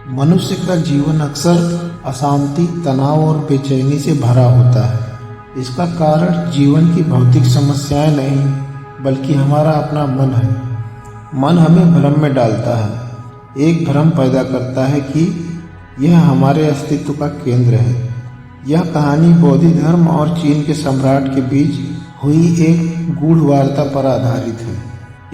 मनुष्य का जीवन अक्सर अशांति, तनाव और बेचैनी से भरा होता है। इसका कारण जीवन की भौतिक समस्याएं नहीं, बल्कि हमारा अपना मन है। मन हमें भ्रम में डालता है। एक भ्रम पैदा करता है कि यह हमारे अस्तित्व का केंद्र है। यह कहानी बौद्ध धर्म और चीन के सम्राट के बीच हुई एक गूढ़ वार्ता पर आधारित है।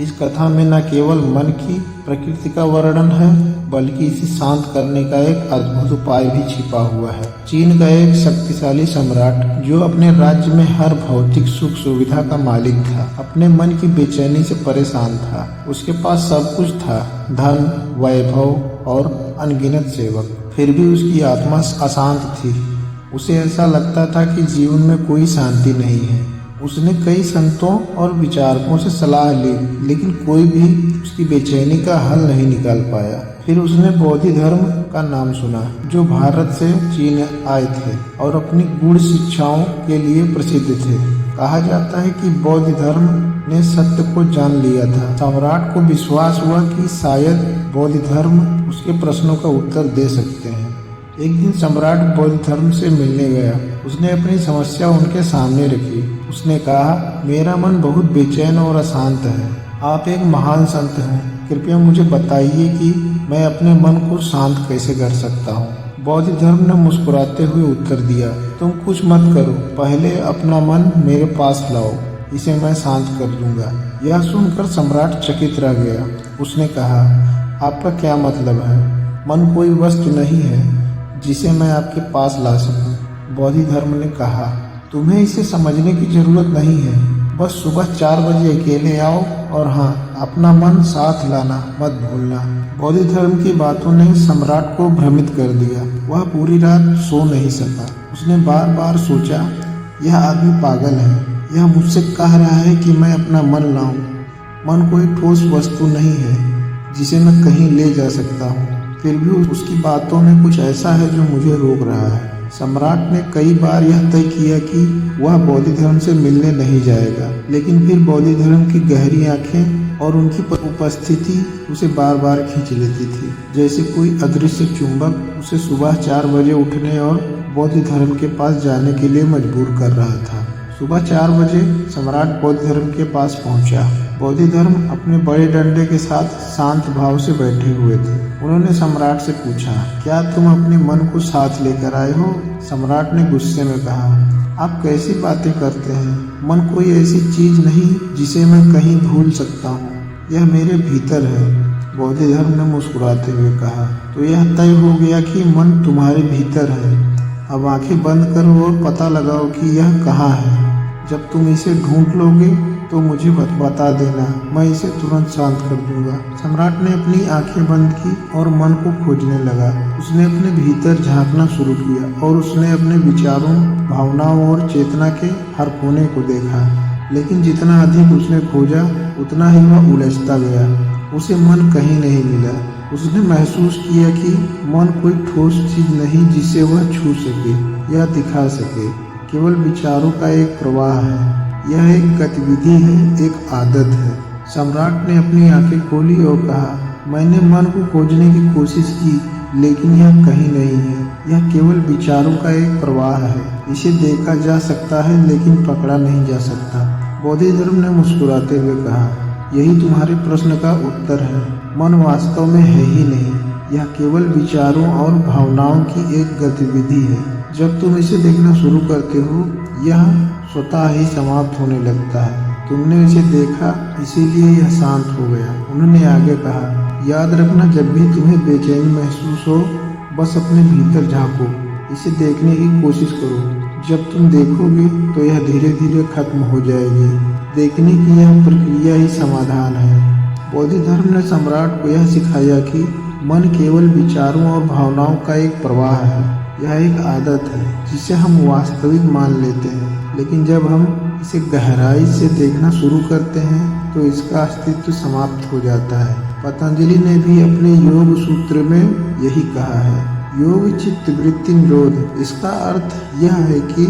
इस कथा में न केवल मन की प्रकृति का वर्णन है, बल्कि इसे शांत करने का एक अद्भुत उपाय भी छिपा हुआ है। चीन का एक शक्तिशाली सम्राट, जो अपने राज्य में हर भौतिक सुख सुविधा का मालिक था, अपने मन की बेचैनी से परेशान था। उसके पास सब कुछ था, धन, वैभव और अनगिनत सेवक, फिर भी उसकी आत्मा अशांत थी। उसे ऐसा लगता था कि जीवन में कोई शांति नहीं है। उसने कई संतों और विचारकों से सलाह ली, लेकिन कोई भी उसकी बेचैनी का हल नहीं निकाल पाया। फिर उसने बौद्ध धर्म का नाम सुना, जो भारत से चीन आए थे और अपनी गूढ़ शिक्षाओं के लिए प्रसिद्ध थे। कहा जाता है कि बौद्ध धर्म ने सत्य को जान लिया था। सम्राट को विश्वास हुआ कि शायद बौद्ध धर्म उसके प्रश्नों का उत्तर दे सकते हैं। एक दिन सम्राट बौद्ध धर्म से मिलने गया। उसने अपनी समस्या उनके सामने रखी। उसने कहा, मेरा मन बहुत बेचैन और अशांत है। आप एक महान संत हैं, कृपया मुझे बताइए कि मैं अपने मन को शांत कैसे कर सकता हूँ। बौद्ध धर्म ने मुस्कुराते हुए उत्तर दिया, तुम कुछ मत करो, पहले अपना मन मेरे पास लाओ, इसे मैं शांत कर दूंगा। यह सुनकर सम्राट चकित रह गया। उसने कहा, आपका क्या मतलब है? मन कोई वस्तु नहीं है जिसे मैं आपके पास ला सकूं। बौद्ध धर्म ने कहा, तुम्हें इसे समझने की जरूरत नहीं है। बस सुबह 4 बजे अकेले आओ, और हाँ, अपना मन साथ लाना मत भूलना। बौद्ध धर्म की बातों ने सम्राट को भ्रमित कर दिया। वह पूरी रात सो नहीं सका। उसने बार बार सोचा, यह आदमी पागल है। यह मुझसे कह रहा है कि मैं अपना मन लाऊं। मन कोई ठोस वस्तु नहीं है जिसे मैं कहीं ले जा सकता हूँ। फिर भी उसकी बातों में कुछ ऐसा है जो मुझे रोक रहा है। सम्राट ने कई बार यह तय किया कि वह बौद्ध धर्म से मिलने नहीं जाएगा, लेकिन फिर बौद्ध धर्म की गहरी आंखें और उनकी उपस्थिति उसे बार बार खींच लेती थी, जैसे कोई अदृश्य चुंबक उसे सुबह 4 बजे उठने और बौद्ध धर्म के पास जाने के लिए मजबूर कर रहा था। सुबह 4 बजे सम्राट बौद्ध धर्म के पास पहुंचा। बौद्ध धर्म अपने बड़े डंडे के साथ शांत भाव से बैठे हुए थे। उन्होंने सम्राट से पूछा, क्या तुम अपने मन को साथ लेकर आए हो? सम्राट ने गुस्से में कहा, आप कैसी बातें करते हैं? मन कोई ऐसी चीज नहीं जिसे मैं कहीं भूल सकता हूँ। यह मेरे भीतर है। बौद्ध धर्म ने मुस्कुराते हुए कहा, तो यह तय हो गया कि मन तुम्हारे भीतर है। अब आंखें बंद करो और पता लगाओ कि यह कहाँ है। जब तुम इसे ढूंढ लोगे तो मुझे बता देना, मैं इसे तुरंत शांत कर दूंगा। सम्राट ने अपनी आंखें बंद की और मन को खोजने लगा। उसने अपने भीतर झांकना शुरू किया और उसने अपने विचारों, भावनाओं और चेतना के हर कोने को देखा। लेकिन जितना अधिक उसने खोजा, उतना ही वह उलझता गया। उसे मन कहीं नहीं मिला। उसने महसूस किया कि मन कोई ठोस चीज नहीं जिसे वह छू सके या दिखा सके, केवल विचारों का एक प्रवाह है। यह एक गतिविधि है, एक आदत है। सम्राट ने अपनी आंखें खोली और कहा, मैंने मन को खोजने की कोशिश की, लेकिन यह कहीं नहीं है। यह केवल विचारों का एक प्रवाह है। इसे देखा जा सकता है, लेकिन पकड़ा नहीं जा सकता। बौद्ध धर्म ने मुस्कुराते हुए कहा, यही तुम्हारे प्रश्न का उत्तर है। मन वास्तव में है ही नहीं। यह केवल विचारों और भावनाओं की एक गतिविधि है। जब तुम इसे देखना शुरू करते हो, यह स्वतः ही समाप्त होने लगता है। तुमने इसे देखा, इसीलिए यह शांत हो गया। उन्होंने आगे कहा, याद रखना, जब भी तुम्हें बेचैनी महसूस हो, बस अपने भीतर झांको, इसे देखने की कोशिश करो। जब तुम देखोगे तो यह धीरे धीरे खत्म हो जाएगी। देखने की यह प्रक्रिया ही समाधान है। बौद्ध धर्म ने सम्राट को यह सिखाया कि मन केवल विचारों और भावनाओं का एक प्रवाह है। यह एक आदत है जिसे हम वास्तविक मान लेते हैं, लेकिन जब हम इसे गहराई से देखना शुरू करते हैं तो इसका अस्तित्व समाप्त हो जाता है। पतंजलि ने भी अपने योग सूत्र में यही कहा है, योग चित्त वृत्ति निरोध। इसका अर्थ यह है कि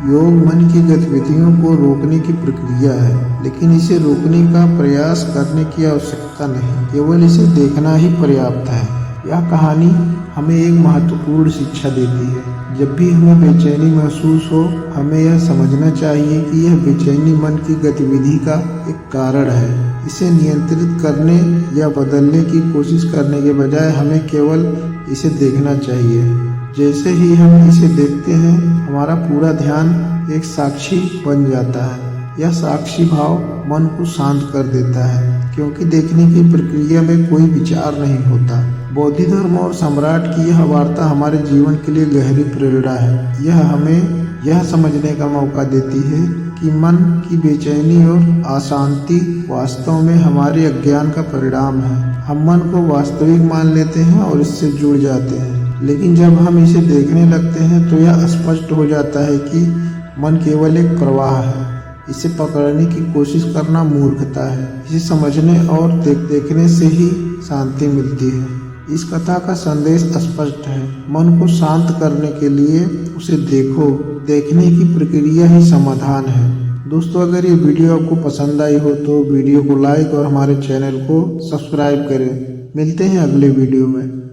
योग मन की गतिविधियों को रोकने की प्रक्रिया है, लेकिन इसे रोकने का प्रयास करने की आवश्यकता नहीं, केवल इसे देखना ही पर्याप्त है। यह कहानी हमें एक महत्वपूर्ण शिक्षा देती है। जब भी हमें बेचैनी महसूस हो, हमें यह समझना चाहिए कि यह बेचैनी मन की गतिविधि का एक कारण है। इसे नियंत्रित करने या बदलने की कोशिश करने के बजाय हमें केवल इसे देखना चाहिए। जैसे ही हम इसे देखते हैं, हमारा पूरा ध्यान एक साक्षी बन जाता है। यह साक्षी भाव मन को शांत कर देता है, क्योंकि देखने की प्रक्रिया में कोई विचार नहीं होता। बौद्ध धर्म और सम्राट की यह वार्ता हमारे जीवन के लिए गहरी प्रेरणा है। यह हमें यह समझने का मौका देती है कि मन की बेचैनी और अशांति वास्तव में हमारे अज्ञान का परिणाम है। हम मन को वास्तविक मान लेते हैं और इससे जुड़ जाते हैं, लेकिन जब हम इसे देखने लगते हैं तो यह स्पष्ट हो जाता है कि मन केवल एक प्रवाह है। इसे पकड़ने की कोशिश करना मूर्खता है। इसे समझने और देखने से ही शांति मिलती है। इस कथा का संदेश स्पष्ट है। मन को शांत करने के लिए उसे देखो। देखने की प्रक्रिया ही समाधान है। दोस्तों, अगर ये वीडियो आपको पसंद आई हो तो वीडियो को लाइक और हमारे चैनल को सब्सक्राइब करें। मिलते हैं अगले वीडियो में।